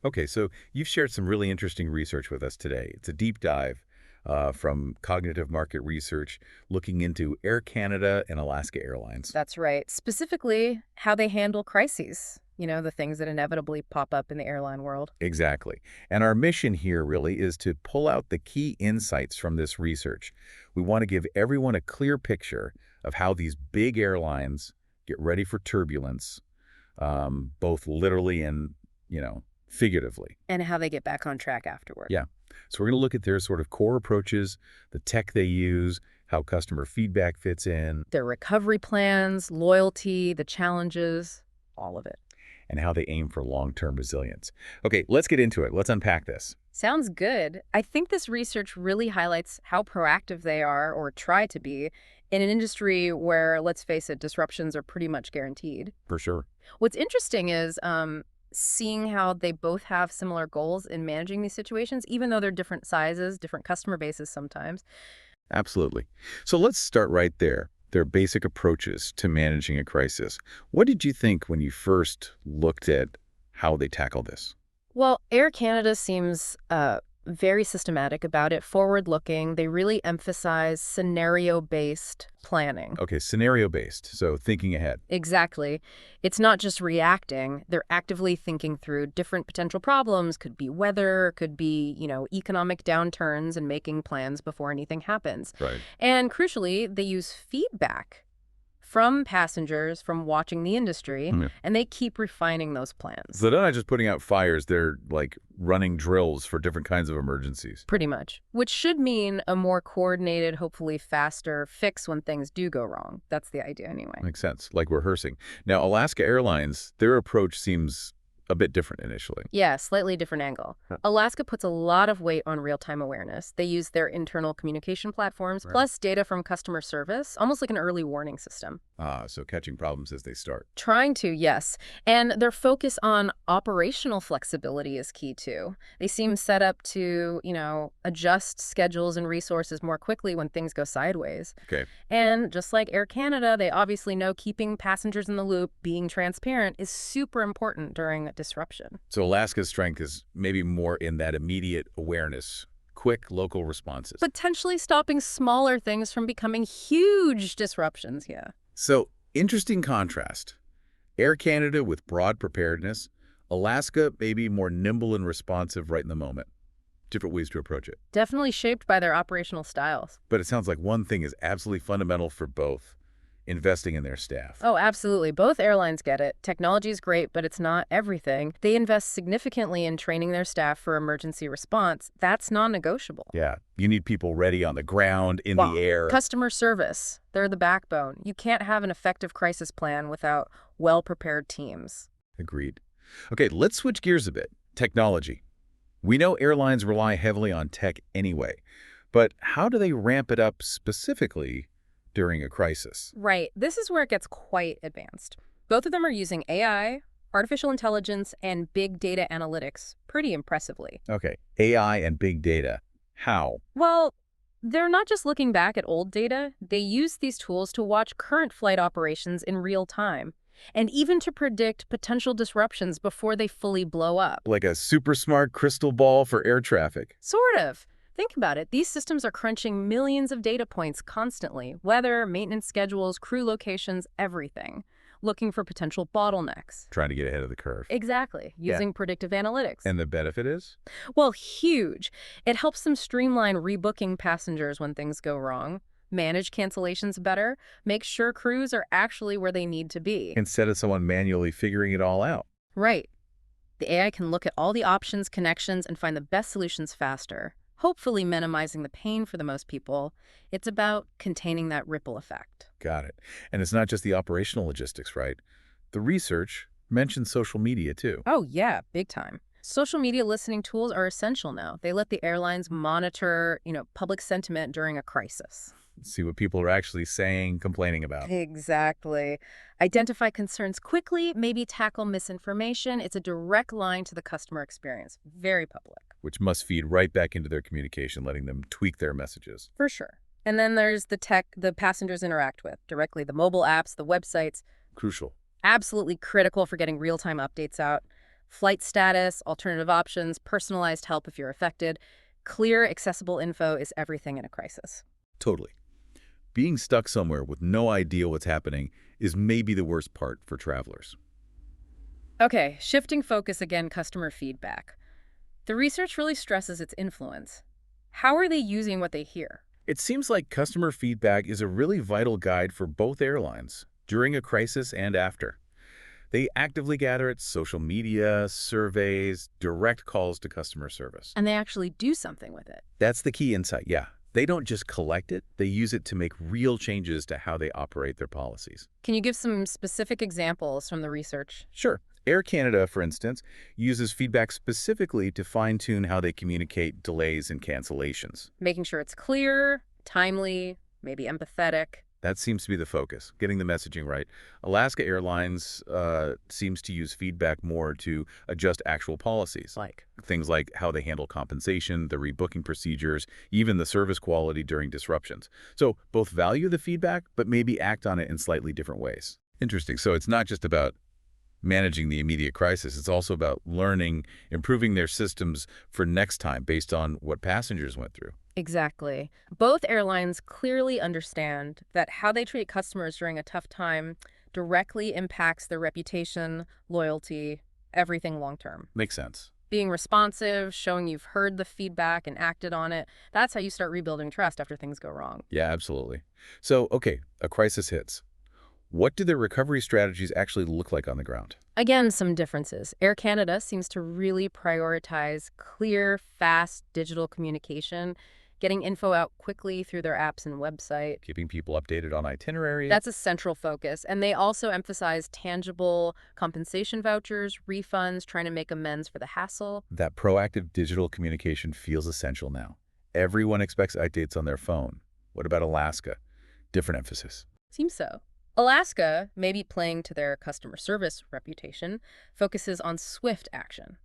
Okay, so you've shared some really interesting research with us today. It's a deep dive from cognitive market research looking into Air Canada and Alaska Airlines. That's right. Specifically, how they handle crises, the things that inevitably pop up in the airline world. Exactly. And our mission here really is to pull out the key insights from this research. We want to give everyone a clear picture of how these big airlines get ready for turbulence, both literally and, figuratively. And how they get back on track afterward. Yeah. So we're going to look at their sort of core approaches, the tech they use, how customer feedback fits in, Their recovery plans, loyalty, the challenges, all of it. and how they aim for long-term resilience. Okay, let's get into it. Let's unpack this. Sounds good. I think this research really highlights how proactive they are, or try to be, in an industry where, let's face it, disruptions are pretty much guaranteed. For sure. What's interesting is seeing how they both have similar goals in managing these situations, even though they're different sizes, different customer bases sometimes. Absolutely. So let's start right there. Their basic approaches to managing a crisis. What did you think when you first looked at how they tackle this? Well, Air Canada seems very systematic about it, forward-looking. They really emphasize scenario-based planning. Okay, scenario-based, so thinking ahead. Exactly. It's not just reacting. They're actively thinking through different potential problems. Could be weather, could be, economic downturns, and making plans before anything happens. Right. And crucially, they use feedback from passengers, from watching the industry, Yeah. and they keep refining those plans. So they're not just putting out fires, they're like running drills for different kinds of emergencies. Pretty much. Which should mean a more coordinated, hopefully faster fix when things do go wrong. That's the idea anyway. Makes sense, like rehearsing. Now, Alaska Airlines, their approach seems a bit different initially. Yeah, slightly different angle. Huh. Alaska puts a lot of weight on real-time awareness. They use their internal communication platforms, Right. plus data from customer service, almost like an early warning system. So catching problems as they start. Trying to, yes. And their focus on operational flexibility is key too. They seem set up to, adjust schedules and resources more quickly when things go sideways. Okay. And just like Air Canada, they obviously know keeping passengers in the loop, being transparent, is super important during a disruption. So Alaska's strength is maybe more in that immediate awareness, quick local responses. Potentially stopping smaller things from becoming huge disruptions, yeah. So, interesting contrast. Air Canada with broad preparedness, Alaska maybe more nimble and responsive right in the moment. Different ways to approach it. Definitely shaped by their operational styles. But it sounds like one thing is absolutely fundamental for both, investing in their staff. Oh, absolutely. Both airlines get it. Technology is great, but it's not everything. They invest significantly in training their staff for emergency response. That's non-negotiable. Yeah, you need people ready on the ground, in Well, the air. customer service, they're the backbone. You can't have an effective crisis plan without well-prepared teams. Agreed. Okay, let's switch gears a bit. Technology. We know airlines rely heavily on tech anyway, but how do they ramp it up specifically during a crisis? Right. This is where it gets quite advanced. Both of them are using AI, artificial intelligence, and big data analytics pretty impressively. Okay, AI and big data. How? Well, they're not just looking back at old data. They use these tools to watch current flight operations in real time, and even to predict potential disruptions before they fully blow up. Like a super smart crystal ball for air traffic. Sort of. Think about it. These systems are crunching millions of data points constantly. Weather, maintenance schedules, crew locations, everything. Looking for potential bottlenecks. Trying to get ahead of the curve. Exactly. Using predictive analytics. And the benefit is? Well, huge. It helps them streamline rebooking passengers when things go wrong, manage cancellations better, make sure crews are actually where they need to be. Instead of someone manually figuring it all out. Right. The AI can look at all the options, connections, and find the best solutions faster, hopefully minimizing the pain for the most people. It's about containing that ripple effect. Got it. And it's not just the operational logistics, right? The research mentions social media too. Oh, yeah, big time. Social media listening tools are essential now. They let the airlines monitor, public sentiment during a crisis. See what people are actually saying, complaining about. Exactly. Identify concerns quickly, maybe tackle misinformation. It's a direct line to the customer experience. Very public. Which must feed right back into their communication, letting them tweak their messages. For sure. And then there's the tech the passengers interact with directly, the mobile apps, the websites. Crucial. Absolutely critical for getting real-time updates out. Flight status, alternative options, personalized help if you're affected. Clear, accessible info is everything in a crisis. Totally. Being stuck somewhere with no idea what's happening is maybe the worst part for travelers. Okay, shifting focus again, customer feedback. The research really stresses its influence. How are they using what they hear? It seems like customer feedback is a really vital guide for both airlines, during a crisis and after. They actively gather it: social media, surveys, direct calls to customer service. And they actually do something with it. That's the key insight, yeah. They don't just collect it, they use it to make real changes to how they operate their policies. Can you give some specific examples from the research? Sure. Air Canada, for instance, uses feedback specifically to fine-tune how they communicate delays and cancellations. Making sure it's clear, timely, maybe empathetic. That seems to be the focus, getting the messaging right. Alaska Airlines seems to use feedback more to adjust actual policies. Like, Things like how they handle compensation, the rebooking procedures, even the service quality during disruptions. So both value the feedback, but maybe act on it in slightly different ways. Interesting. So it's not just about managing the immediate crisis. It's also about learning, improving their systems for next time based on what passengers went through. exactly. Both airlines clearly understand that how they treat customers during a tough time directly impacts their reputation, loyalty, everything long term. Makes sense. Being responsive, showing you've heard the feedback and acted on it, that's how you start rebuilding trust after things go wrong. Yeah, absolutely. So, okay, a crisis hits. What do their recovery strategies actually look like on the ground? Again, some differences. Air Canada seems to really prioritize clear, fast digital communication, getting info out quickly through their apps and website. Keeping people updated on itineraries? That's a central focus. And they also emphasize tangible compensation vouchers, refunds, trying to make amends for the hassle. That proactive digital communication feels essential now. Everyone expects updates on their phone. What about Alaska? Different emphasis. Seems so. Alaska, maybe playing to their customer service reputation, focuses on swift action,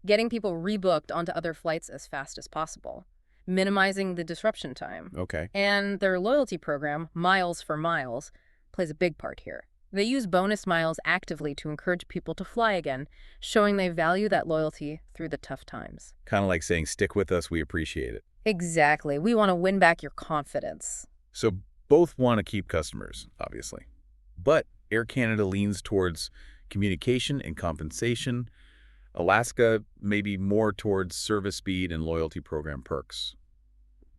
getting people rebooked onto other flights as fast as possible, minimizing the disruption time. Okay. And their loyalty program, Miles for Miles, plays a big part here. They use bonus miles actively to encourage people to fly again, showing they value that loyalty through the tough times. Kind of like saying, stick with us, we appreciate it. Exactly. We want to win back your confidence. So both want to keep customers, obviously. But Air Canada leans towards communication and compensation. Alaska maybe more towards service speed and loyalty program perks.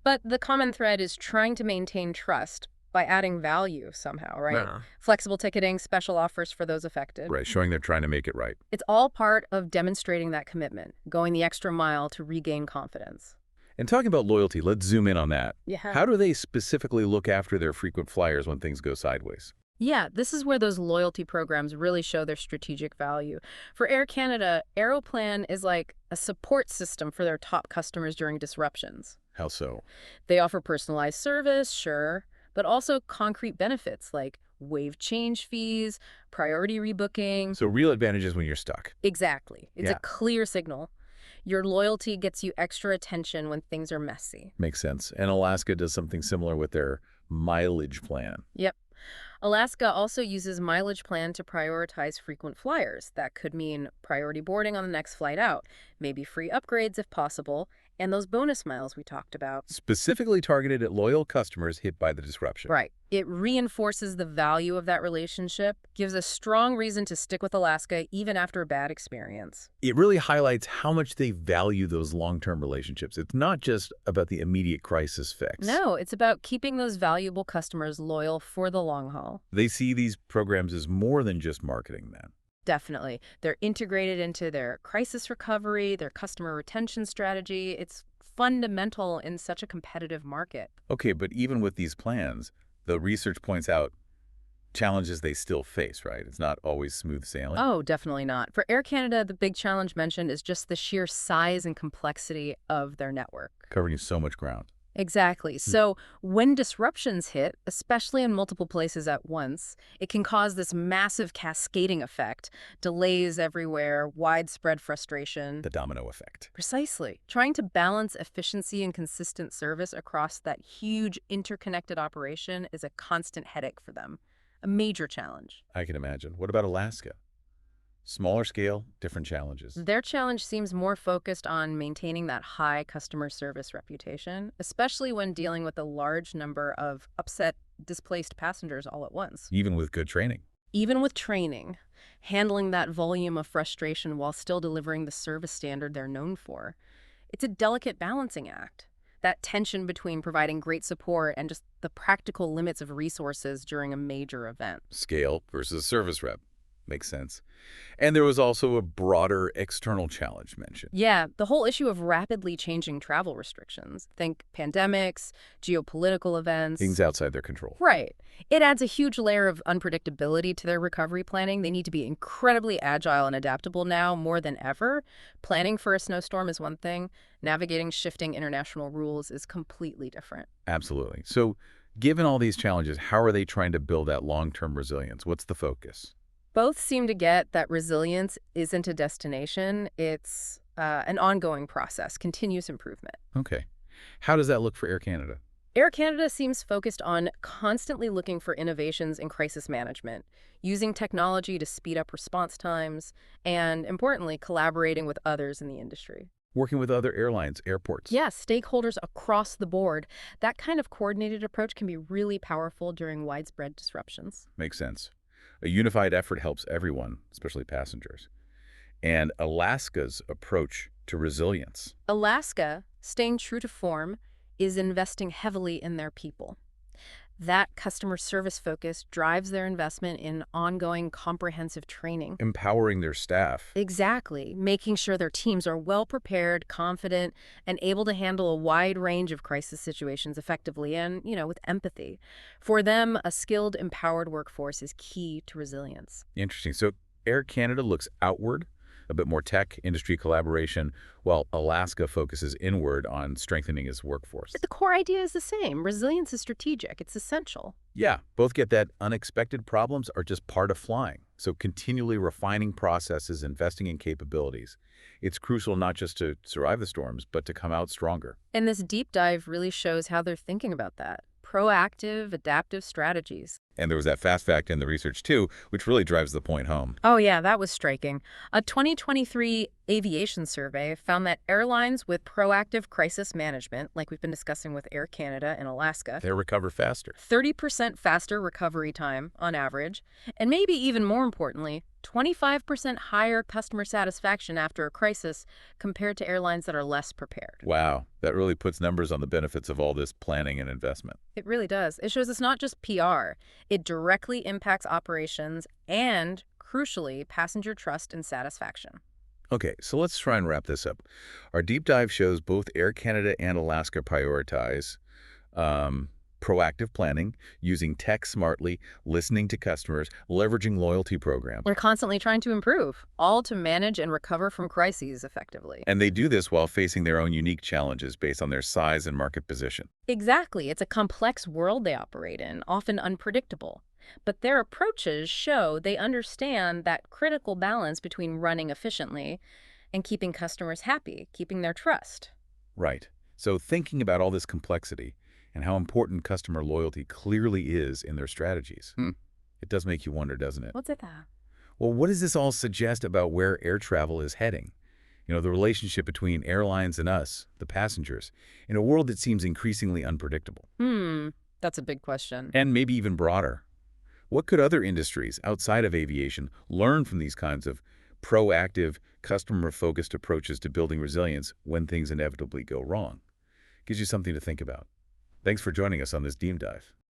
But the common thread is trying to maintain trust by adding value somehow, right? Nah. Flexible ticketing, special offers for those affected. Right, showing they're trying to make it right. It's all part of demonstrating that commitment, going the extra mile to regain confidence. And talking about loyalty, let's zoom in on that. Yeah. How do they specifically look after their frequent flyers when things go sideways? Yeah, this is where those loyalty programs really show their strategic value. For Air Canada, Aeroplan is like a support system for their top customers during disruptions. How so? They offer personalized service, sure, but also concrete benefits like waived change fees, priority rebooking. So real advantages when you're stuck. Exactly. It's Yeah. a clear signal. Your loyalty gets you extra attention when things are messy. Makes sense. And Alaska does something similar with their mileage plan. Yep. Alaska also uses mileage plan to prioritize frequent flyers. That could mean priority boarding on the next flight out, maybe free upgrades if possible, and those bonus miles we talked about. Specifically targeted at loyal customers hit by the disruption. Right. It reinforces the value of that relationship, gives a strong reason to stick with Alaska even after a bad experience. It really highlights how much they value those long-term relationships. It's not just about the immediate crisis fix. No, it's about keeping those valuable customers loyal for the long haul. They see these programs as more than just marketing then. Definitely. They're integrated into their crisis recovery, their customer retention strategy. It's fundamental in such a competitive market. Okay, but even with these plans, the research points out challenges they still face, right? It's not always smooth sailing. Oh, definitely not. For Air Canada, the big challenge mentioned is just the sheer size and complexity of their network. Covering so much ground. Exactly. So when disruptions hit, especially in multiple places at once, it can cause this massive cascading effect, delays everywhere, widespread frustration. The domino effect. Precisely. Trying to balance efficiency and consistent service across that huge interconnected operation is a constant headache for them. A major challenge. I can imagine. What about Alaska? Smaller scale, different challenges. Their challenge seems more focused on maintaining that high customer service reputation, especially when dealing with a large number of upset, displaced passengers all at once. Even with good training. Even with training, handling that volume of frustration while still delivering the service standard they're known for, it's a delicate balancing act. That tension between providing great support and just the practical limits of resources during a major event. Scale versus service rep. Makes sense. And there was also a broader external challenge mentioned. Yeah, the whole issue of rapidly changing travel restrictions. Think pandemics, geopolitical events. Things outside their control. Right. It adds a huge layer of unpredictability to their recovery planning. They need to be incredibly agile and adaptable now more than ever. Planning for a snowstorm is one thing. Navigating shifting international rules is completely different. Absolutely. So given all these challenges, how are they trying to build that long-term resilience? What's the focus? Both seem to get that resilience isn't a destination. It's an ongoing process, continuous improvement. Okay. How does that look for Air Canada? Air Canada seems focused on constantly looking for innovations in crisis management, using technology to speed up response times, and, importantly, collaborating with others in the industry. Working with other airlines, airports. Yes, stakeholders across the board. That kind of coordinated approach can be really powerful during widespread disruptions. Makes sense. A unified effort helps everyone, especially passengers. And Alaska's approach to resilience. Alaska, staying true to form, is investing heavily in their people. That customer service focus drives their investment in ongoing comprehensive training. Empowering their staff. Exactly, making sure their teams are well prepared, confident, and able to handle a wide range of crisis situations effectively and, with empathy. For them, a skilled, empowered workforce is key to resilience. Interesting. So Air Canada looks outward, a bit more tech, industry collaboration, while Alaska focuses inward on strengthening its workforce. But the core idea is the same. Resilience is strategic. It's essential. Yeah, both get that unexpected problems are just part of flying. So continually refining processes, investing in capabilities. It's crucial not just to survive the storms, but to come out stronger. And this deep dive really shows how they're thinking about that. Proactive, adaptive strategies. And there was that fast fact in the research too, which really drives the point home. Oh yeah, that was striking. A 2023 aviation survey found that airlines with proactive crisis management, like we've been discussing with Air Canada and Alaska, They recover faster. 30% faster recovery time on average, and maybe even more importantly, 25% higher customer satisfaction after a crisis compared to airlines that are less prepared. Wow, that really puts numbers on the benefits of all this planning and investment. It really does. It shows it's not just PR. It directly impacts operations and, crucially, passenger trust and satisfaction. Okay, so let's try and wrap this up. Our deep dive shows both Air Canada and Alaska prioritize proactive planning, using tech smartly, listening to customers, leveraging loyalty programs. We're constantly trying to improve, all to manage and recover from crises effectively. And they do this while facing their own unique challenges based on their size and market position. Exactly. It's a complex world they operate in, often unpredictable. But their approaches show they understand that critical balance between running efficiently and keeping customers happy, keeping their trust. Right. So thinking about all this complexity and how important customer loyalty clearly is in their strategies, it does make you wonder, doesn't it? What's it that? Well, what does this all suggest about where air travel is heading? The relationship between airlines and us, the passengers, in a world that seems increasingly unpredictable. That's a big question. And maybe even broader. What could other industries outside of aviation learn from these kinds of proactive, customer-focused approaches to building resilience when things inevitably go wrong? Gives you something to think about. Thanks for joining us on this deep dive.